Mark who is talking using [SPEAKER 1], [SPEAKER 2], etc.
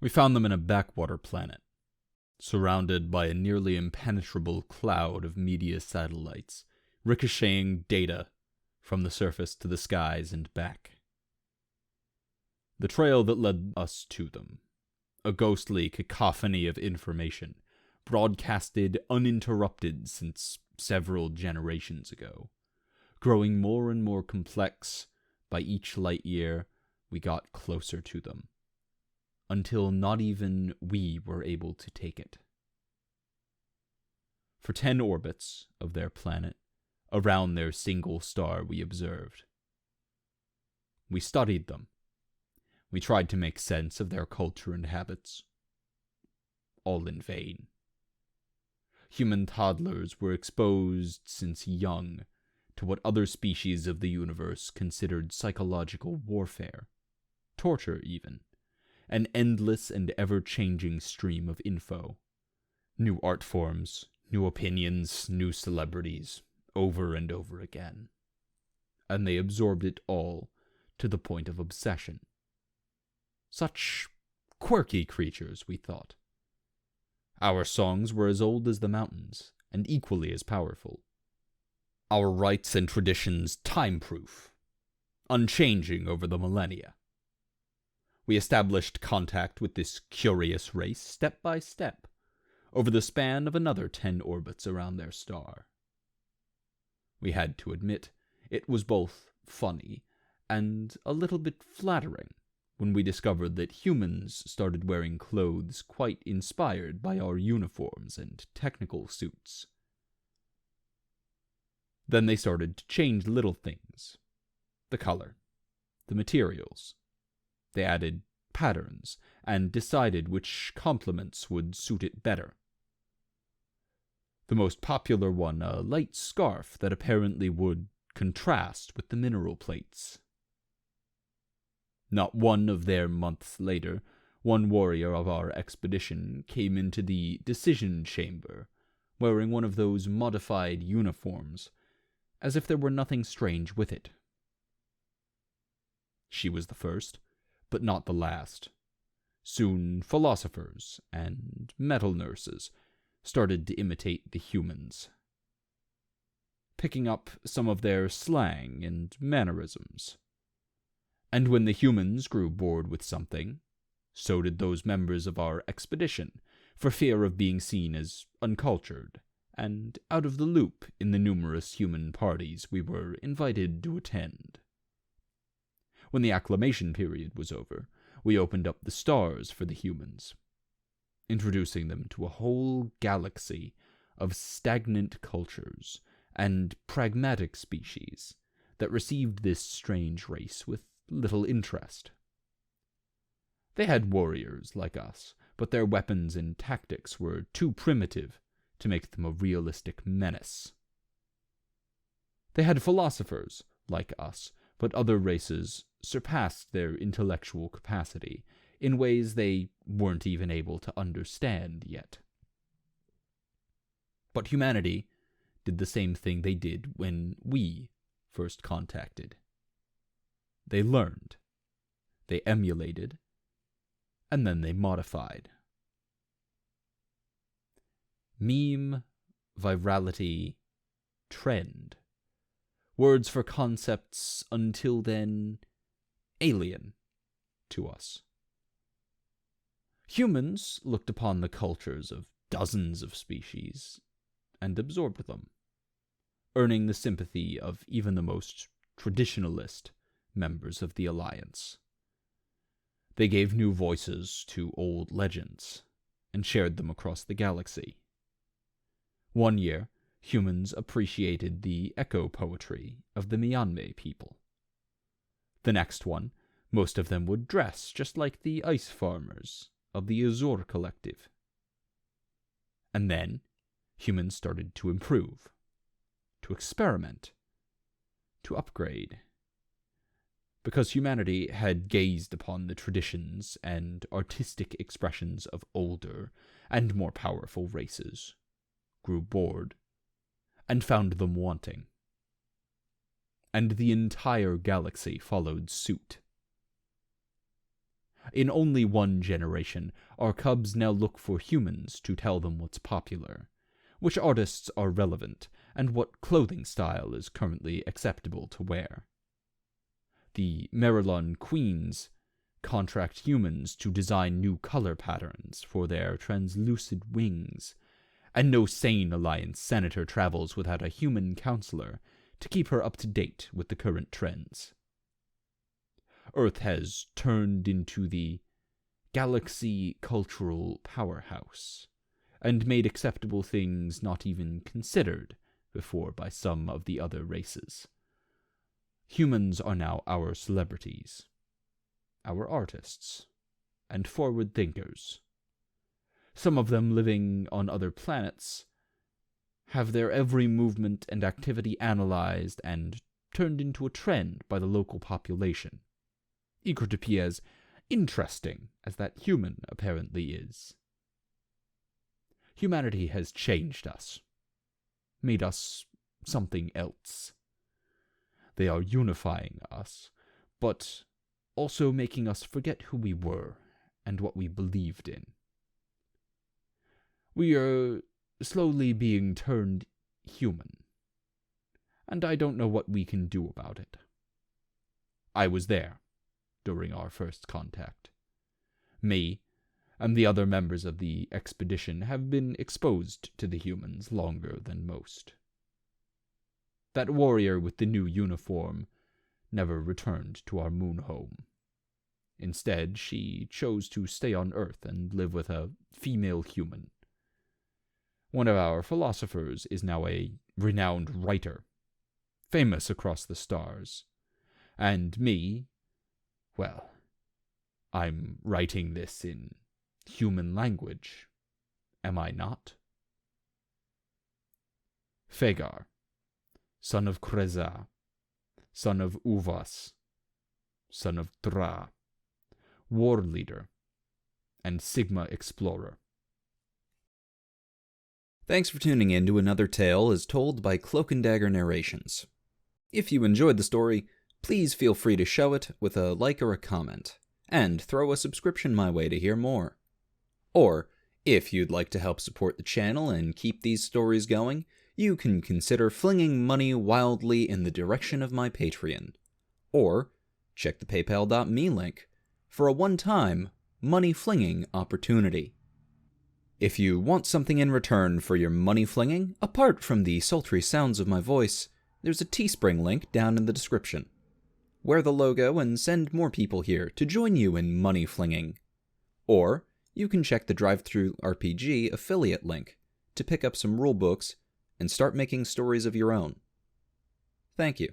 [SPEAKER 1] We found them in a backwater planet, surrounded by a nearly impenetrable cloud of media satellites, ricocheting data from the surface to the skies and back. The trail that led us to them, a ghostly cacophony of information, broadcasted uninterrupted since several generations ago, growing more and more complex by each light year we got closer to them, until not even we were able to take it. For 10 orbits of their planet, around their single star we observed. We studied them. We tried to make sense of their culture and habits. All in vain. Human toddlers were exposed since young to what other species of the universe considered psychological warfare, torture even, an endless and ever-changing stream of info. New art forms, new opinions, new celebrities, over and over again. And they absorbed it all to the point of obsession. Such quirky creatures, we thought. Our songs were as old as the mountains, and equally as powerful. Our rites and traditions time-proof, unchanging over the millennia. We established contact with this curious race step by step, over the span of another 10 orbits around their star. We had to admit, it was both funny and a little bit flattering when we discovered that humans started wearing clothes quite inspired by our uniforms and technical suits. Then they started to change little things. The color, the materials. They added patterns and decided which complements would suit it better. The most popular one, a light scarf that apparently would contrast with the mineral plates. Not one of their months later, one warrior of our expedition came into the decision chamber, wearing one of those modified uniforms, as if there were nothing strange with it. She was the first, but not the last. Soon philosophers and metal nurses started to imitate the humans, picking up some of their slang and mannerisms. And when the humans grew bored with something, so did those members of our expedition, for fear of being seen as uncultured and out of the loop in the numerous human parties we were invited to attend. When the acclimation period was over, we opened up the stars for the humans, introducing them to a whole galaxy of stagnant cultures and pragmatic species that received this strange race with little interest. They had warriors like us, but their weapons and tactics were too primitive to make them a realistic menace. They had philosophers like us, but other races surpassed their intellectual capacity in ways they weren't even able to understand yet. But humanity did the same thing they did when we first contacted. They learned, they emulated, and then they modified. Meme, virality, trend. Words for concepts until then alien to us. Humans looked upon the cultures of dozens of species and absorbed them, earning the sympathy of even the most traditionalist members of the Alliance. They gave new voices to old legends and shared them across the galaxy. One year, humans appreciated the echo poetry of the Myanmar people. The next one, most of them would dress just like the ice farmers of the Azure Collective. And then, humans started to improve, to experiment, to upgrade. Because humanity had gazed upon the traditions and artistic expressions of older and more powerful races, grew bored, and found them wanting. And the entire galaxy followed suit. In only one generation, our cubs now look for humans to tell them what's popular, which artists are relevant, and what clothing style is currently acceptable to wear. The Marilyn Queens contract humans to design new color patterns for their translucid wings, and no sane Alliance senator travels without a human counselor to keep her up to date with the current trends. Earth has turned into the galaxy cultural powerhouse, and made acceptable things not even considered before by some of the other races. Humans are now our celebrities, our artists, and forward thinkers. Some of them living on other planets have their every movement and activity analyzed and turned into a trend by the local population, eager to be as interesting as that human apparently is. Humanity has changed us, made us something else. They are unifying us, but also making us forget who we were and what we believed in. We are slowly being turned human, and I don't know what we can do about it. I was there during our first contact. Me and the other members of the expedition have been exposed to the humans longer than most. That warrior with the new uniform never returned to our moon home. Instead, she chose to stay on Earth and live with a female human. One of our philosophers is now a renowned writer, famous across the stars. And me, well, I'm writing this in human language, am I not? Fegar, son of Kreza, son of Uvas, son of Dra, war leader, and Sigma explorer.
[SPEAKER 2] Thanks for tuning in to another tale as told by Cloak and Dagger Narrations. If you enjoyed the story, please feel free to show it with a like or a comment, and throw a subscription my way to hear more. Or, if you'd like to help support the channel and keep these stories going, you can consider flinging money wildly in the direction of my Patreon. Or, check the paypal.me link for a one-time money-flinging opportunity. If you want something in return for your money flinging, apart from the sultry sounds of my voice, there's a Teespring link down in the description. Wear the logo and send more people here to join you in money flinging. Or, you can check the Drive-Thru RPG affiliate link to pick up some rulebooks and start making stories of your own. Thank you.